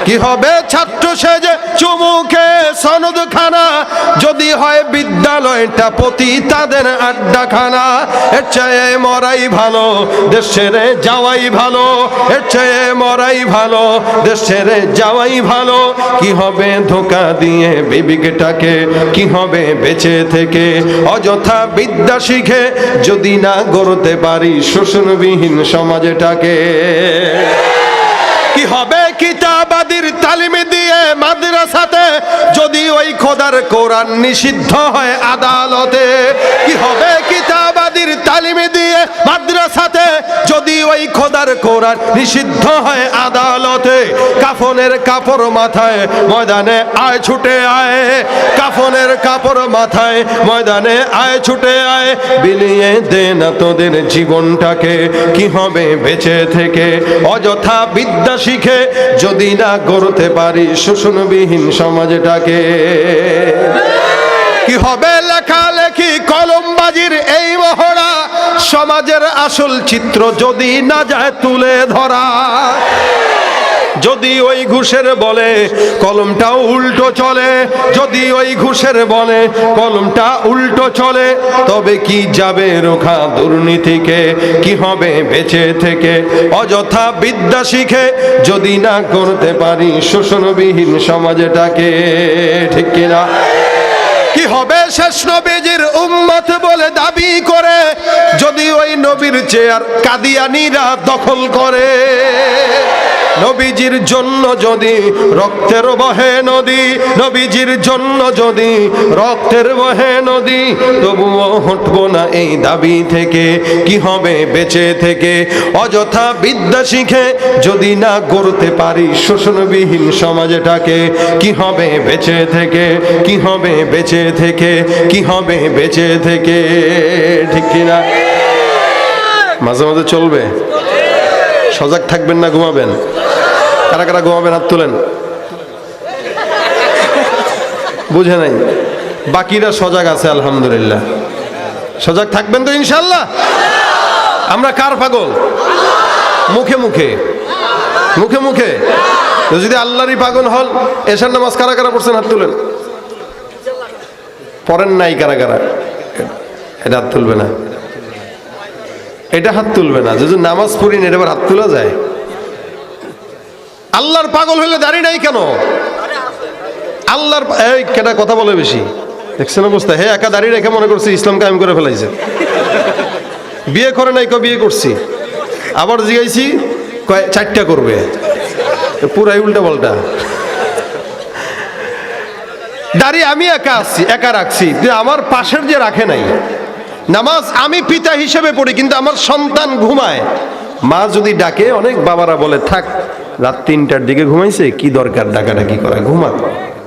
কি হবে ছাত্র সেজে চুমুকে সনদ খানা, যদি হয় বিদ্যালয়টা পতি তাদের আড্ডাখানা। এর চেয়ে মরাই ভালো, দেশ ছেড়ে যাওয়াই ভালো। এর চেয়ে মরাই ভালো, দেশ ছেড়ে যাওয়াই ভালো। কি হবে ধোঁকা দিয়ে বিবেকটাকে, কি হবে বেঁচে থেকে অযথা বিদ্যা শিখে, যদি না গড়তে পারি শোষণবিহীন সমাজটাকে। কি হবে কিতাবাদির তালিমে দিয়ে মাদ্রাসাতে, যদি ওই খোদার কোরআন নিষিদ্ধ হয় আদালতে। কি হবে কিতাবাদির তালিমে দিয়ে মাদ্রাসাতে, যদি ওই খোদার কোরআন নিষিদ্ধ হয় আদালতে। কাফনের কাপড় মাথায় ময়দানে আয় ছুটে আয়, কাফনের কাপড় মাথায় ময়দানে আয় ছুটে আয়। বিলিয়ে দে না তোদের জীবনটাকে, কি হবে বেঁচে থেকে অযথা বিদ্যা শিখে, যদি না গড়তে পারি শোষণবিহীন সমাজটাকে। কি হবে লেখালেখি কলমবাজির এই মহড়া, সমাজের আসল চিত্র যদি না যায় তুলে ধরা। যদি ওই ঘুষের বলে কলমটা উল্টো চলে, যদি ওই ঘুষের বলে কলমটা উল্টো চলে, তবে কি যাবে রোখা দুর্নীতিকে, কি হবে বেঁচে থেকে অযথা বিদ্যা শিখে, যদি না করতে পারি শোষণবিহীন সমাজটাকে। ঠিক কিনা? কি হবে শেষ নবীজির উম্মত বলে দাবি করে, যদি ওই নবীর চেয়ার কাদিয়ানীরা দখল করে। নবীজির জন্য যদি রক্তের বহে নদী, নবীজির জন্য যদি রক্তের বহে নদী, তবুও হটবো না এই দাবি থেকে। কি হবে বেঁচে থেকে অযথা বিদ্যা শিখে, যদি না গড়তে পারি শোষণবিহীন সমাজটাকে। কি হবে বেঁচে থেকে, কি হবে বেঁচে থেকে, কি হবে বেঁচে থেকে। ঠিক কিনা? মাঝে মাঝে চলবে, সজাগ থাকবেন না ঘুমাবেন? কারা কারা ঘুমাবেন হাত তুলেন। বুঝে নাই? বাকিরা সজাগ আছে আলহামদুলিল্লাহ। সজাগ থাকবেন তো ইনশাল্লাহ? আমরা কার পাগল? মুখে মুখে, মুখে মুখে। যদি আল্লাহরই পাগল হল, এশার নামাজ কারা কারা পড়ছেন হাত তুলেন। পড়েন নাই কারা কারা? এটা হাত তুলবে না, এটা হাত তুলবে না। যদি নামাজ পড়ি না, এটা আবার হাত তোলা যায়? আল্লাহর পাগল হইলে দাড়ি নাই কেন? আল্লাহর এই কেটা কথা বলে বেশি, দেখছেন অবস্থা? হে একা দাড়ি রেখে মনে করছি ইসলাম কায়েম করে ফেলাইছে। বিয়ে করে নাই, বিয়ে করছি। আবার জিগাইছি, কয় 4টা করবে। পুরাই উল্টা পাল্টা। দাড়ি আমি একা আসছি, একা রাখছি, আমার পাশের যে রাখে নাই। নামাজ আমি পিতা হিসেবে পড়ি, কিন্তু আমার সন্তান ঘুমায়। মা যদি ডাকে, অনেক বাবারা বলে থাক রাত 3টার দিকে ঘুমাইছে, কি দরকার ডাকাডাকি করা, ঘুমাক।